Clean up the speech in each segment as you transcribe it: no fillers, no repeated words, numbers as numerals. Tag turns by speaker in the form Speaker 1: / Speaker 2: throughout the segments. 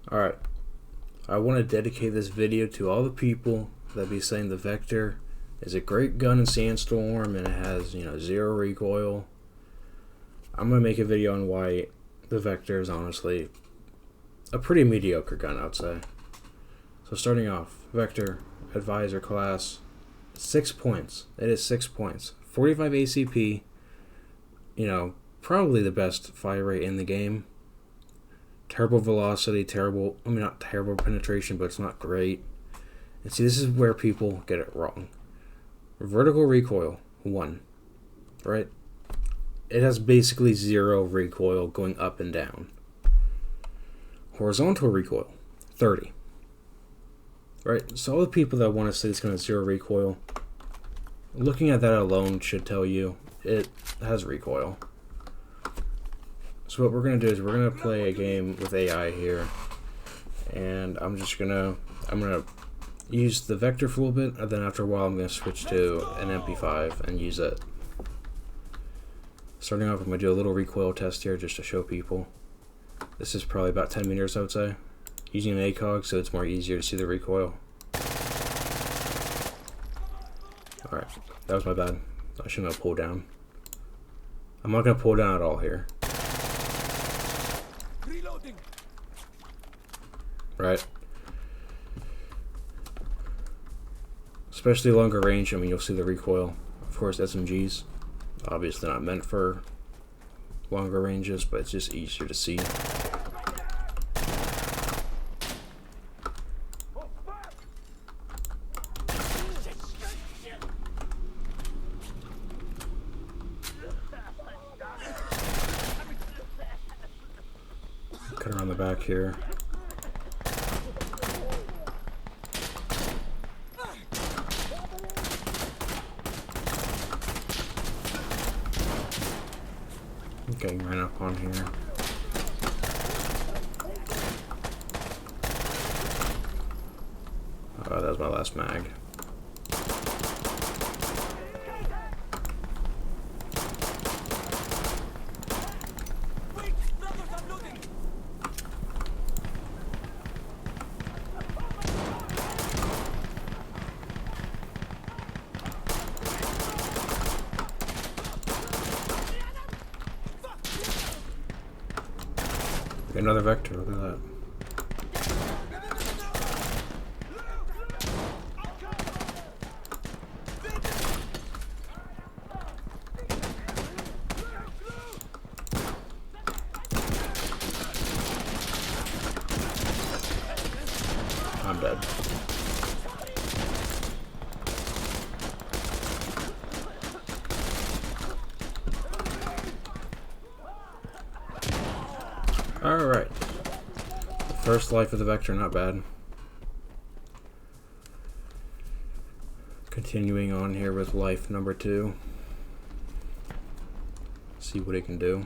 Speaker 1: Alright, I want to dedicate this video to all the people that be saying the Vector is a great gun in Sandstorm and it has, zero recoil. I'm going to make a video on why the Vector is honestly a pretty mediocre gun, I'd say. So starting off, Vector, Advisor class, 6 points. It is 6 points. 45 ACP, probably the best fire rate in the game. Terrible velocity, not terrible penetration, but it's not great. And see, this is where people get it wrong. Vertical recoil, 1, right? It has basically 0 recoil going up and down. Horizontal recoil, 30. Right? So all the people that want to say it's going to have 0 recoil, looking at that alone should tell you it has recoil. So what we're going to do is we're going to play a game with AI here. And I'm going to use the Vector for a little bit, and then after a while I'm going to switch to an MP5 and use it. Starting off, I'm going to do a little recoil test here just to show people. This is probably about 10 meters, I would say. Using an ACOG, so it's more easier to see the recoil. Alright, that was my bad. I shouldn't have pulled down. I'm not going to pull down at all here. Right? Especially longer range, you'll see the recoil. Of course, SMGs, obviously not meant for longer ranges, but it's just easier to see. Cut around the back here. Getting right up on here. Oh, that was my last mag. Another Vector, look at that. I'm dead. Alright. The first life of the Vector, not bad. Continuing on here with life number 2. See what it can do.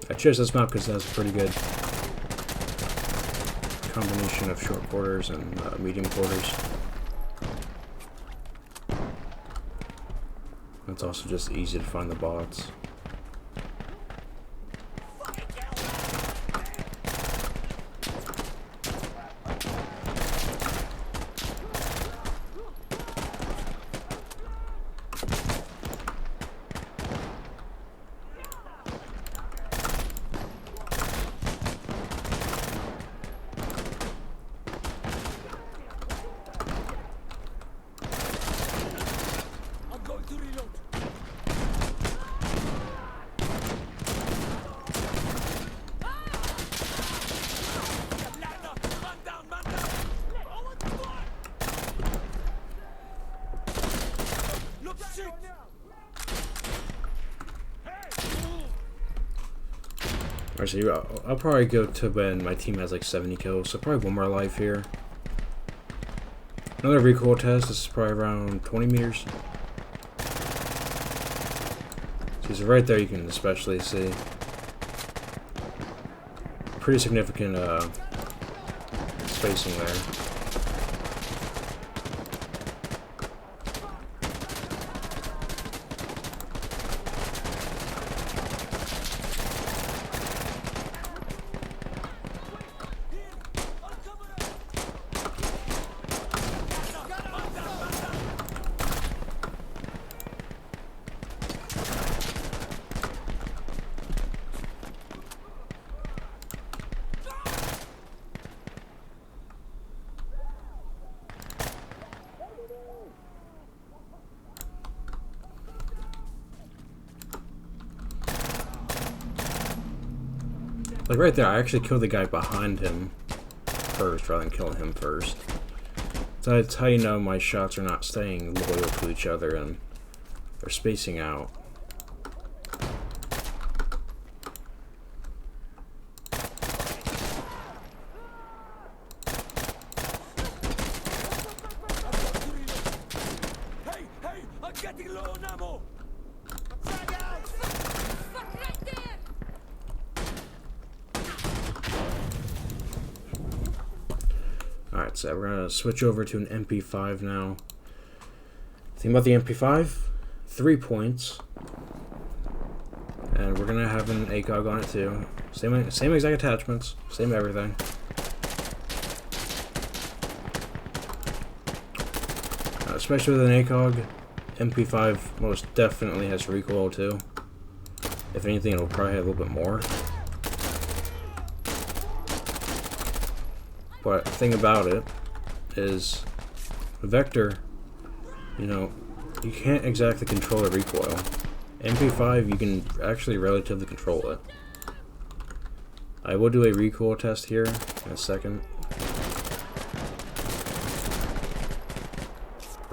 Speaker 1: I chose this map because it has a pretty good combination of short quarters and medium quarters. It's also just easy to find the bots. Alright, so I'll probably go to when my team has like 70 kills, so probably one more life here. Another recoil test, this is probably around 20 meters. So right there you can especially see pretty significant spacing there. Like right there, I actually killed the guy behind him first rather than killing him first. So that's how you know my shots are not staying loyal to each other and they're spacing out. Alright, so we're going to switch over to an MP5 now. Thing about the MP5, 3 points. And we're going to have an ACOG on it too. Same exact attachments, same everything. Especially with an ACOG, MP5 most definitely has recoil too. If anything, it'll probably have a little bit more. But the thing about it is, Vector, you know, you can't exactly control the recoil. MP5, you can actually relatively control it. I will do a recoil test here in a second.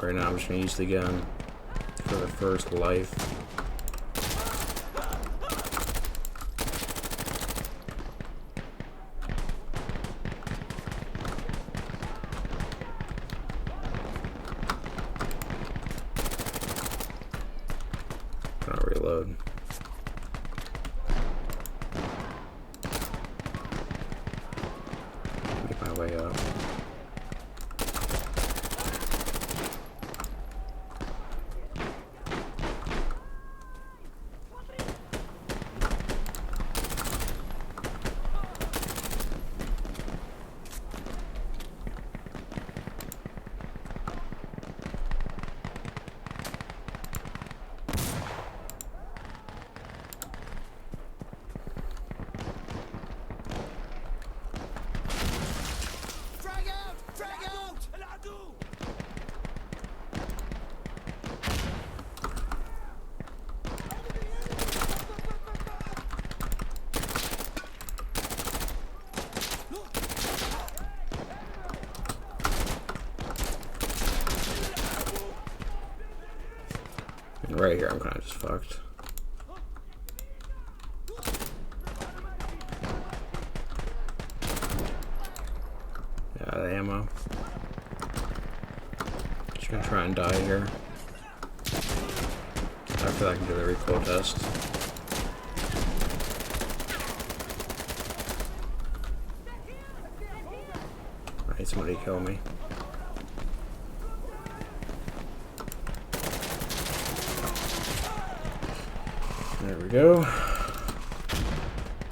Speaker 1: Right now, I'm just going to use the gun for the first life. Reload. Make my way up. And right here, I'm kind of just fucked. Yeah, the ammo. Just gonna try and die here. After that, I can do the recoil test. Alright, somebody kill me. There we go.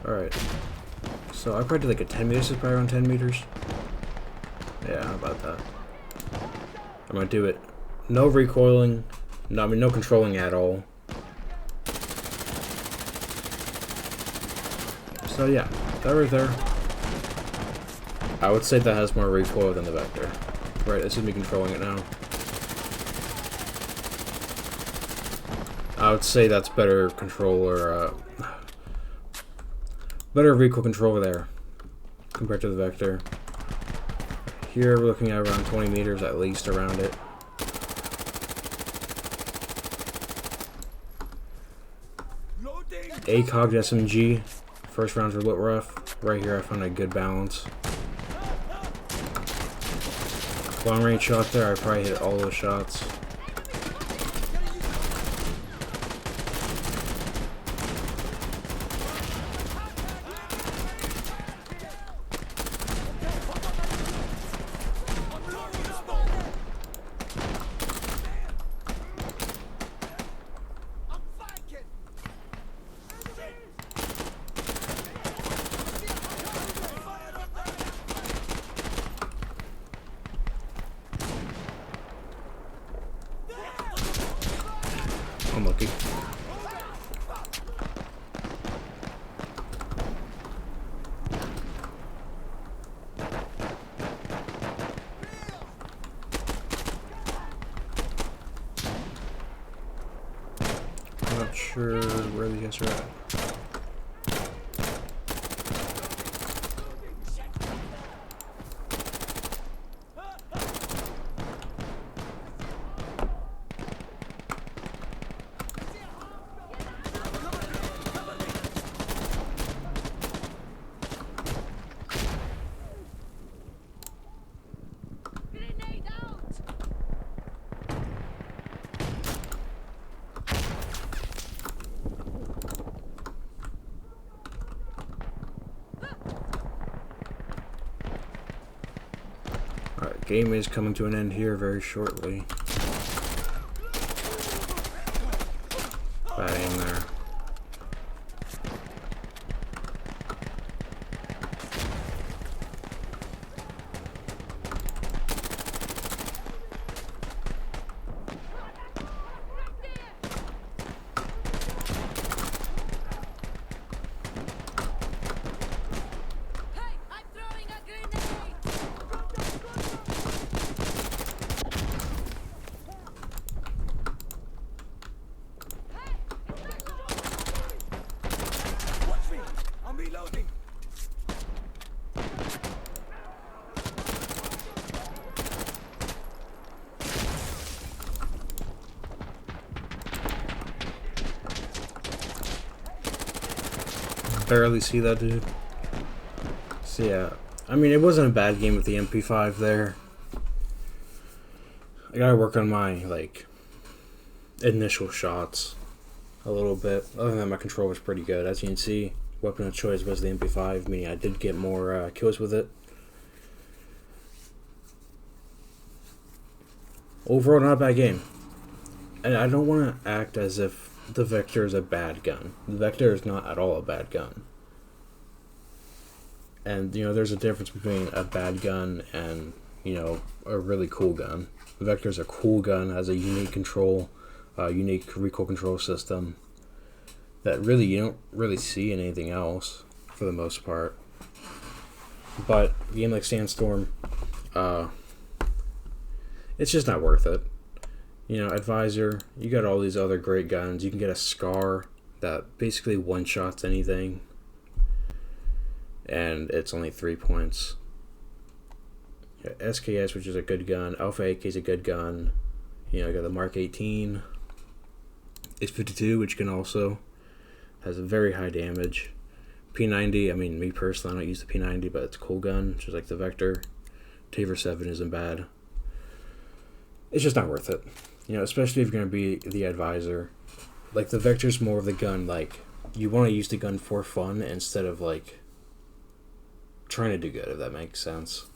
Speaker 1: Alright. So I probably did like a 10 meters, is probably around 10 meters. Yeah, how about that? I'm gonna do it. No recoiling. No, I mean, no controlling at all. So yeah, that right there. I would say that has more recoil than the Vector. Right, this is me controlling it now. I would say that's better controller, better recoil control there compared to the Vector. Here we're looking at around 20 meters at least around it. ACOG SMG, first rounds were a little rough. Right here I found a good balance. Long range shot there, I probably hit all those shots. Unlucky. I'm not sure where the guys are at. Game is coming to an end here very shortly. Bad aim there. Barely see that dude. So yeah, I mean, it wasn't a bad game with the MP5 there. I gotta work on my like initial shots a little bit. Other than that, my control was pretty good. As you can see, weapon of choice was the MP5, meaning I did get more kills with it. Overall, not a bad game. And I don't want to act as if the Vector is a bad gun. The Vector is not at all a bad gun. And, you know, there's a difference between a bad gun and, you know, a really cool gun. The Vector is a cool gun, has a unique control, unique recoil control system that really you don't really see in anything else for the most part. But a game like Sandstorm, it's just not worth it. You know, Advisor, you got all these other great guns. You can get a Scar that basically one-shots anything. And it's only 3 points. Yeah, SKS, which is a good gun. Alpha AK is a good gun. You know, you got the Mark 18. H52, which can also has a very high damage. P90, I mean, me personally, I don't use the P90, but it's a cool gun, just like the Vector. Taver 7 isn't bad. It's just not worth it. You know, especially if you're going to be the Advisor. Like, the Vector's more of the gun, like, you want to use the gun for fun instead of, like, trying to do good, if that makes sense.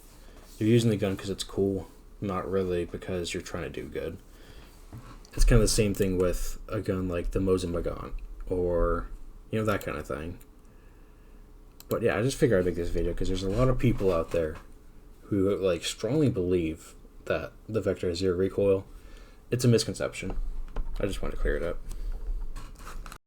Speaker 1: You're using the gun because it's cool, not really because you're trying to do good. It's kind of the same thing with a gun like the Mosin Nagant, or, you know, that kind of thing. But yeah, I just figured I'd make this video because there's a lot of people out there who, like, strongly believe that the Vector has zero recoil. It's a misconception. I just want to clear it up.